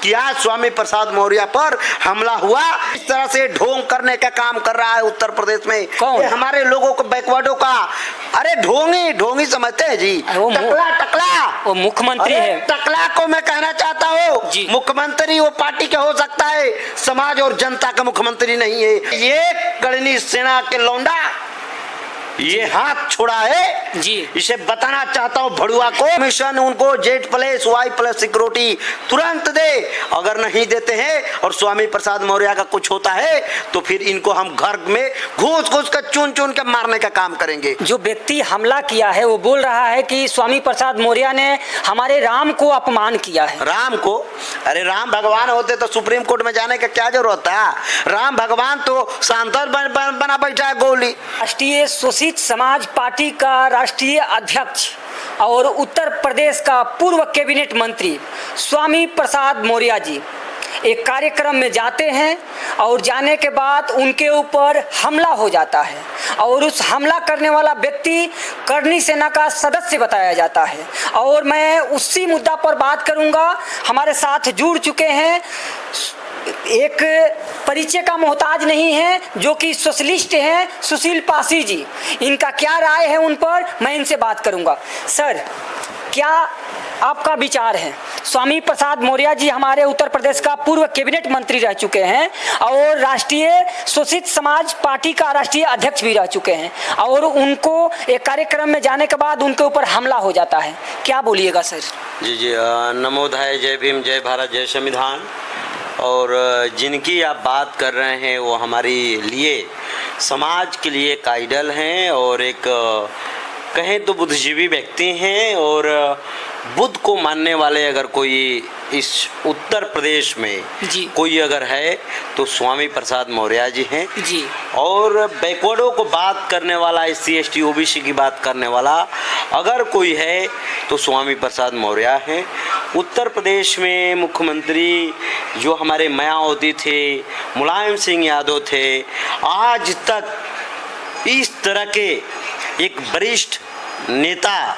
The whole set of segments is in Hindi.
कि आज स्वामी प्रसाद मौर्य पर हमला हुआ। इस तरह से ढोंग करने का काम कर रहा है उत्तर प्रदेश में। कौन? ये हमारे लोगों को बैकवर्डों का, अरे ढोंगी ढोंगी समझते हैं जी, टकला टकला, वो मुख्यमंत्री है। टकला को मैं कहना चाहता हूँ, मुख्यमंत्री वो पार्टी के हो सकता है, समाज और जनता का मुख्यमंत्री नहीं है। ये करनी सेना के लौंडा ये हाथ छोड़ा है जी। इसे बताना चाहता हूँ भड़ुआ को, मिशन उनको Z+Y+ सिक्योरिटी तुरंत दे। अगर नहीं देते हैं और स्वामी प्रसाद मौर्य का कुछ होता है तो फिर इनको हम घर में घुस घुस कर चुन चुन के मारने का काम करेंगे। जो व्यक्ति हमला किया है वो बोल रहा है कि स्वामी प्रसाद मौर्य ने हमारे राम को अपमान किया है। राम को? अरे राम भगवान होते तो सुप्रीम कोर्ट में जाने का क्या जरूरत था? राम भगवान तो सांसद बना बैठा है गोली। राष्ट्रीय शोषित समाज पार्टी का राष्ट्रीय अध्यक्ष और उत्तर प्रदेश का पूर्व कैबिनेट मंत्री स्वामी प्रसाद मौर्य जी एक कार्यक्रम में जाते हैं और जाने के बाद उनके ऊपर हमला हो जाता है और उस हमला करने वाला व्यक्ति करनी सेना का सदस्य बताया जाता है। और मैं उसी मुद्दा पर बात करूंगा। हमारे साथ जुड़ चुके हैं, एक परिचय का मोहताज नहीं है, जो कि सोशलिस्ट हैं, सुशील पासी जी। इनका क्या राय है उन पर मैं इनसे बात करूंगा। सर, क्या आपका विचार है? स्वामी प्रसाद मौर्य जी हमारे उत्तर प्रदेश का पूर्व कैबिनेट मंत्री रह चुके हैं और राष्ट्रीय शोषित समाज पार्टी का राष्ट्रीय अध्यक्ष भी रह चुके हैं और उनको एक कार्यक्रम में जाने के बाद उनके ऊपर हमला हो जाता है, क्या बोलिएगा सर? जी जी, नमोधाय, जय भीम, जय भारत, जय संविधान। और जिनकी आप बात कर रहे हैं वो हमारे लिए, समाज के लिए एक आइडल हैं और एक कहें तो बुद्धिजीवी व्यक्ति हैं। और बुद्ध को मानने वाले अगर कोई इस उत्तर प्रदेश में कोई अगर है तो स्वामी प्रसाद मौर्य जी हैं जी। और बैकवर्डों को बात करने वाला, SC ST OBC की बात करने वाला अगर कोई है तो स्वामी प्रसाद मौर्य हैं। उत्तर प्रदेश में मुख्यमंत्री जो हमारे मायावती थे, मुलायम सिंह यादव थे, आज तक इस तरह के एक वरिष्ठ नेता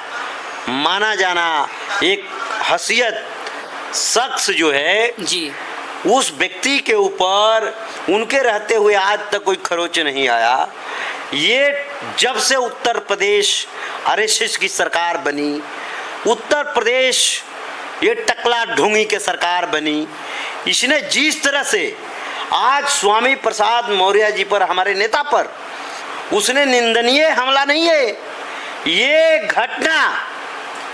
माना जाना, एक हसीयत शख्स जो है जी, उस व्यक्ति के ऊपर उनके रहते हुए आज तक कोई खरोच नहीं आया। ये जब से उत्तर प्रदेश RSS की सरकार बनी, उत्तर प्रदेश ये टकला ढोंगी के सरकार बनी, इसने जिस तरह से आज स्वामी प्रसाद मौर्य जी पर, हमारे नेता पर, उसने निंदनीय हमला नहीं है, ये घटना,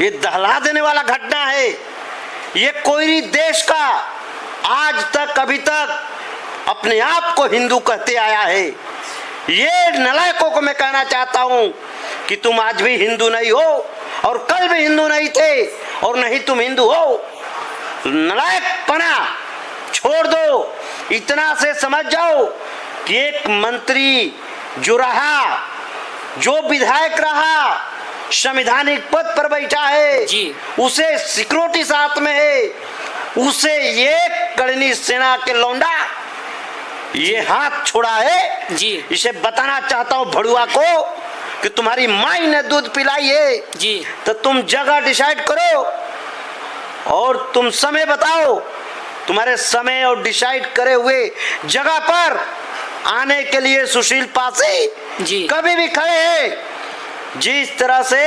ये दहला देने वाला घटना है। ये कोई देश का आज तक, अभी तक अपने आप को हिंदू कहते आया है। ये नलायकों को मैं कहना चाहता हूँ कि तुम आज भी हिंदू नहीं हो और कल भी हिंदू नहीं थे और नहीं तुम हिंदू हो। नलायकपना छोड़ दो, इतना से समझ जाओ कि एक मंत्री जो रहा, जो विधायक रहा, संवैधानिक पद पर बैठा है जी, उसे सिक्योरिटी साथ में है, उसे ये करनी सेना के लौंडा ये हाथ छोड़ा है जी। इसे बताना चाहता हूँ भड़ुआ को कि तुम्हारी माई ने दूध पिलाई है जी, तो तुम जगह डिसाइड करो और तुम समय बताओ। तुम्हारे समय और डिसाइड करे हुए जगह पर आने के लिए सुशील पासी जी कभी भी खड़े हैं। जिस तरह से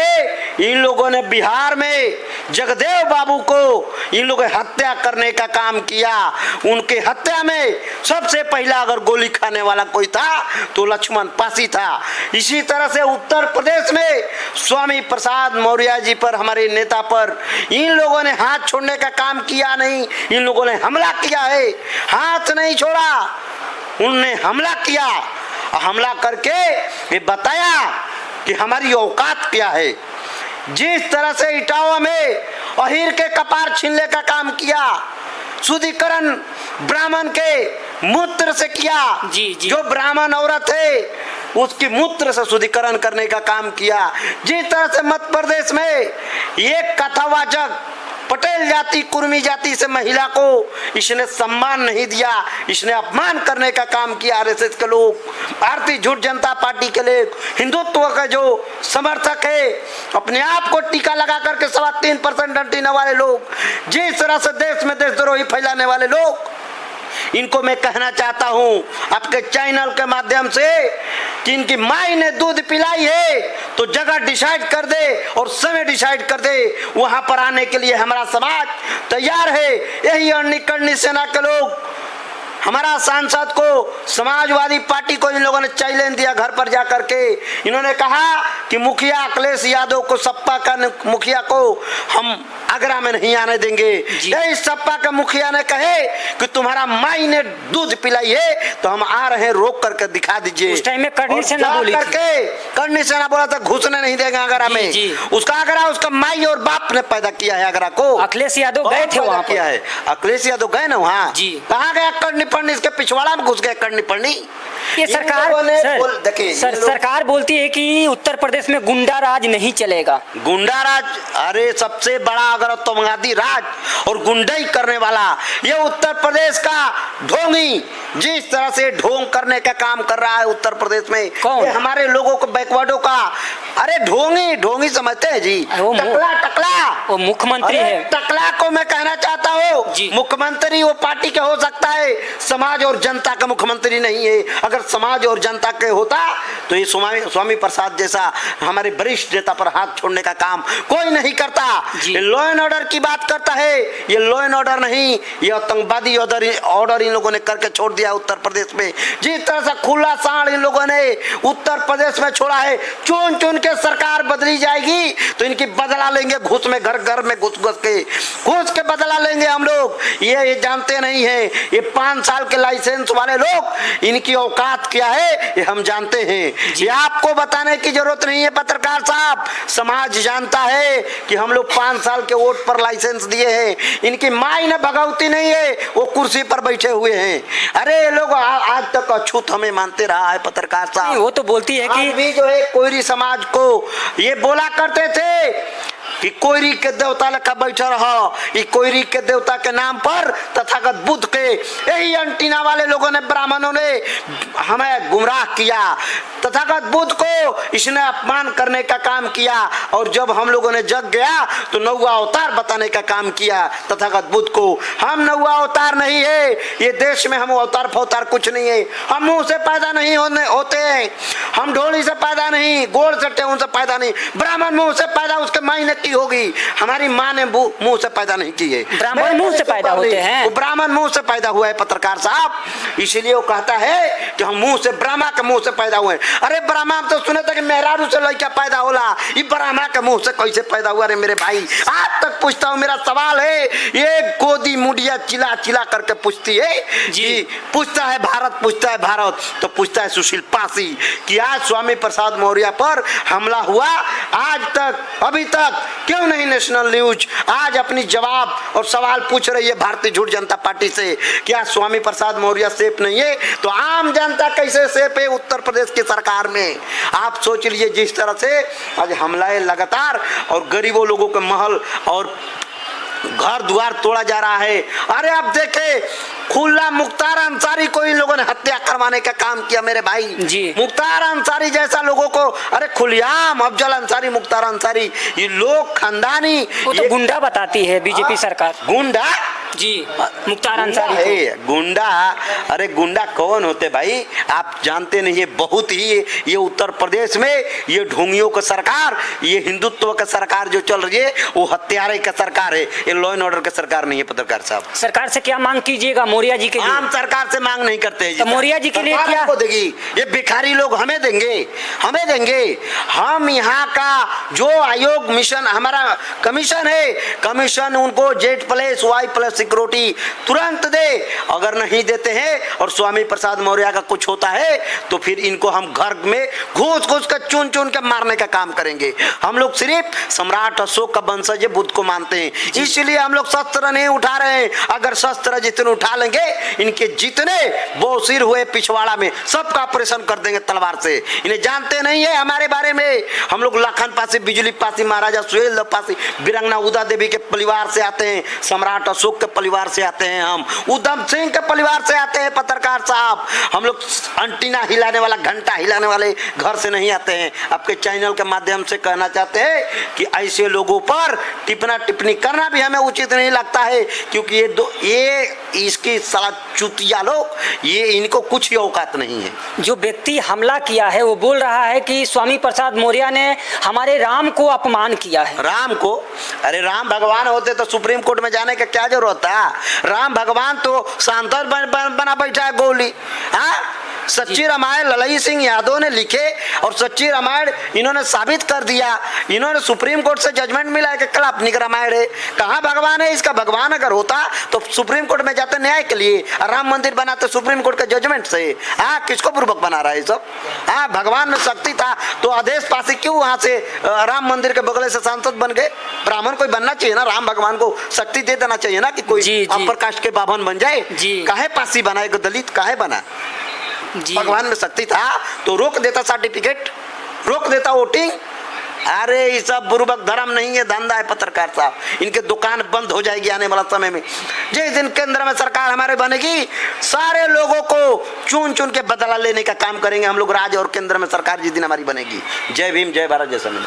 इन लोगों ने बिहार में जगदेव बाबू को इन लोगों ने हत्या करने का काम किया, उनके हत्या में सबसे पहला अगर गोली खाने वाला कोई था तो लक्ष्मण पासी था। इसी तरह से उत्तर प्रदेश में स्वामी प्रसाद मौर्य जी पर, हमारे नेता पर, इन लोगों ने हाथ छोड़ने का काम किया नहीं, इन लोगों ने हमला किया है। हाथ नहीं छोड़ा, उनने हमला किया। हमला करके ये बताया कि हमारी औकात क्या है। जिस तरह से इटावा में अहीर के कपार छीनने का काम किया, शुद्धिकरण ब्राह्मण के मूत्र से किया जी, जी। जो ब्राह्मण औरत है उसकी मूत्र से शुद्धिकरण करने का काम किया। जिस तरह से मध्य प्रदेश में एक कथावाचक पटेल जाति कुर्मी जाति से महिला को इसने सम्मान नहीं दिया, इसने अपमान करने का काम किया। आरएसएस के लोग, भारतीय झूठ जनता पार्टी के लोग, हिंदुत्व का जो समर्थक है, अपने आप को टीका लगा करके 3.25% अंटीना वाले लोग, जिस तरह से देश में देशद्रोही फैलाने वाले लोग, इनको मैं कहना चाहता हूं आपके चैनल के माध्यम से कि इनकी माई ने दूध पिलाई है तो जगह डिसाइड कर दे और समय डिसाइड कर दे, वहां पर आने के लिए हमारा समाज तैयार है। यही अरनी करनी सेना के लोग हमारा सांसद को, समाजवादी पार्टी को इन लोगों ने चैलेंज दिया घर पर जाकर के। इन्होंने कहा कि मुखिया अखिलेश यादव को, सपा का मुखिया को हम आगरा में नहीं आने देंगे। यही सपा का मुखिया ने कहे कि तुम्हारा माई ने दूध पिलाई है तो हम आ रहे हैं, रोक करके दिखा दीजिए। उस टाइम में करनी सेना बोली थी। करनी सेना बोला था घुसने नहीं देगा आगरा में। उसका आगरा उसका माई और बाप ने पैदा किया है आगरा को। अखिलेश यादव गए थे वहाँ किया है, अखिलेश यादव गए ना वहाँ। कहाँ गया करनी पड़नी, इसके पिछवाड़ा में घुस गए करनी पड़नी। ये सरकार बोलती है कि उत्तर प्रदेश में गुंडा राज नहीं चलेगा। गुंडा राज, अरे सबसे बड़ा अगर आतंकवादी राज और गुंडाई करने वाला ये उत्तर प्रदेश का ढोंगी, जिस तरह से ढोंग करने का काम कर रहा है उत्तर प्रदेश में, ये हमारे लोगों को बैकवर्डों का, अरे ढोंगी ढोंगी समझते हैं जी। टकला टकला वो मुख्यमंत्री है। टकला को मैं कहना चाहता हूँ, मुख्यमंत्री वो पार्टी के हो सकता है, समाज और जनता का मुख्यमंत्री नहीं है। अगर समाज और जनता के होता तो ये स्वामी प्रसाद जैसा हमारे वरिष्ठ नेता पर हाथ छोड़ने का काम कोई नहीं करता। ये लॉ एंड ऑर्डर की बात करता है, ये लॉ एंड ऑर्डर नहीं, ये आतंकवादी ऑर्डर इन लोगों ने करके छोड़ दिया उत्तर प्रदेश में। जिस तरह से खुला सांड इन लोगों ने उत्तर प्रदेश में छोड़ा है, चुन चुन के सरकार बदली जाएगी तो इनकी बदला लेंगे, घुस में घर घर में घुस के बदला लेंगे हम लोग। ये जानते नहीं है, ये 5 साल के लाइसेंस वाले लोग, इनकी औकात क्या है ये हम जानते हैं। ये आपको बताने की जरूरत नहीं है पत्रकार साहब, समाज जानता है कि हम लोग 5 साल के वोट पर लाइसेंस दिए हैं। इनकी माई ने भगवती नहीं है, वो कुर्सी पर बैठे हुए हैं। अरे ये लोग आज तक अछूत हमें मानते रहा है पत्रकार साहब। वो तो बोलती है कि भी जो है कोयरी समाज को ये बोला करते थे कि कोयरी के देवता लेखा बैठा रहा। ये कोयरी के देवता के नाम पर तथागत बुद्ध के यही अंटीना वाले लोगों ने, ब्राह्मणों ने हमें गुमराह किया। तथागत बुद्ध को इसने अपमान करने का काम किया और जब हम लोगों ने जग गया तो नौवा अवतार बताने का काम किया तथागत बुद्ध को। हम नौवा अवतार नहीं है, ये देश में हम अवतार फवतार कुछ नहीं है। हम मुंह से पैदा नहीं होते हैं, हम ढोली से पैदा नहीं, गोड़ से उनसे पैदा नहीं। ब्राह्मण मुंह से पैदा उसके मायने की होगी, हमारी माँ ने मुंह से पैदा नहीं की है। ब्राह्मण मुंह से पैदा होते हैं, वो ब्राह्मण मुंह से पैदा हुआ है पत्रकार साहब, इसलिए वो कहता है कि हम मुंह से, ब्राह्मण के मुंह से पैदा हुए। अरे ब्राह्मण तो सुने थे कि मेहरारू से लड़का पैदा होला, ये ब्राह्मण के मुंह से कैसे पैदा हुआ रे मेरे भाई? आज तक पूछता हूँ, मेरा सवाल है, ये गोदी मुड़िया चिल्ला चिल्ला करके पूछती है जी, पूछता है भारत, पूछता है भारत, तो पूछता है सुशील पासी कि आज स्वामी प्रसाद मौर्य पर हमला हुआ, आज तक अभी तक क्यों नहीं नेशनल न्यूज आज अपनी जवाब और सवाल पूछ रही है भारतीय झूठ जनता पार्टी से? क्या स्वामी प्रसाद मौर्य सेफ नहीं है तो आम जनता कैसे सेफ है उत्तर प्रदेश की सरकार में? आप सोच लीजिए, जिस तरह से आज हमलाएं लगातार और गरीबों लोगों के महल और घर द्वार तोड़ा जा रहा है। अरे आप देखे खुला मुख्तार अंसारी को इन लोगों ने हत्या करवाने का काम किया मेरे भाई जी। मुख्तार अंसारी जैसा लोगों को, अरे खुलेआम अफजल अंसारी, मुख्तार अंसारी, ये लोग खानदानी, वो तो गुंडा बताती है बीजेपी सरकार। गुंडा जी, मुख्तार अंसारी है गुंडा। अरे गुंडा कौन होते भाई, आप जानते नहीं है। बहुत ही ये उत्तर प्रदेश में ये ढोंगियों का सरकार, ये हिंदुत्व का सरकार जो चल रही है वो हत्यारे का सरकार है, ये लॉ एंड ऑर्डर का सरकार नहीं है पत्रकार साहब। सरकार से क्या मांग कीजिएगा मौर्य जी के लिए? आम सरकार से मांग नहीं करते तो मौर्य जी के लिए क्या देगी? ये भिखारी लोग हमें देंगे, हमें देंगे। हम यहाँ का जो आयोग मिशन हमारा कमीशन है, कमीशन उनको Z+, Y+ सिक्योरिटी तुरंत दे। अगर नहीं देते हैं और स्वामी प्रसाद मौर्य का कुछ होता है तो फिर इनको हम घर में घुस घुस कर चुन चुन के मारने का काम करेंगे। हम लोग सिर्फ सम्राट अशोक का वंशज बुद्ध को मानते हैं, इसलिए हम लोग शस्त्र नहीं उठा रहे हैं। अगर शस्त्र जितने उठा लेंगे, इनके जितने बोसिर हुए पिछवाड़ा में सबका ऑपरेशन कर देंगे तलवार से। इन्हें जानते नहीं है हमारे बारे में। हम लोग लखन पासी, बिजली पासी, महाराजा सुहेलदेव पासी, बिरंगना उदा देवी के परिवार से आते हैं, सम्राट अशोक के परिवार से आते हैं, हम उधम सिंह के परिवार से आते हैं। पत्रकार साहब, हम लोग अंटीना हिलाने वाला, घंटा हिलाने वाले घर से नहीं आते हैं। आपके चैनल के माध्यम से कहना चाहते हैं कि ऐसे लोगों पर टिप्पणी करना भी हमें उचित नहीं लगता है, क्योंकि ये इसकी साला चुतिया लोग, ये इनको कुछ ही औकात नहीं है। जो व्यक्ति हमला किया है वो बोल रहा है कि स्वामी प्रसाद मौर्य ने हमारे राम को अपमान किया है। राम को? अरे राम भगवान होते तो सुप्रीम कोर्ट में जाने का क्या जरूरत था? राम भगवान तो सांसद बना बैठा है गोली। हाँ, सच्ची रामायण ललई सिंह यादव ने लिखे और सच्ची रामायण इन्होंने साबित कर दिया। इन्होंने सुप्रीम कोर्ट से जजमेंट मिला है कि काल्पनिक रामायण है। कहाँ भगवान है इसका? भगवान अगर होता तो सुप्रीम कोर्ट में जाते न्याय के लिए, राम मंदिर बनाते सुप्रीम कोर्ट के जजमेंट से। हाँ, किसको पूर्वक बना रहा है सब? हाँ, भगवान में शक्ति था तो आदेश पासी क्यों वहां से राम मंदिर के बगले से सांसद बन गए? ब्राह्मण कोई बनना चाहिए ना, राम भगवान को शक्ति दे देना चाहिए ना कि कोई अपर कास्ट के बाभन बन जाए। काहे पासी बनाए? दलित काहे बना? भगवान में शक्ति था तो रोक देता सर्टिफिकेट, रोक देता वोटिंग। अरे ये सब बुर्बक धर्म नहीं है, धंधा है। पत्रकार साहब, इनके दुकान बंद हो जाएगी आने वाला समय में। जिस दिन केंद्र में सरकार हमारे बनेगी, सारे लोगों को चुन चुन के बदला लेने का काम करेंगे हम लोग। राज्य और केंद्र में सरकार जिस दिन हमारी बनेगी। जय भीम, जय भारत, जय संविधान।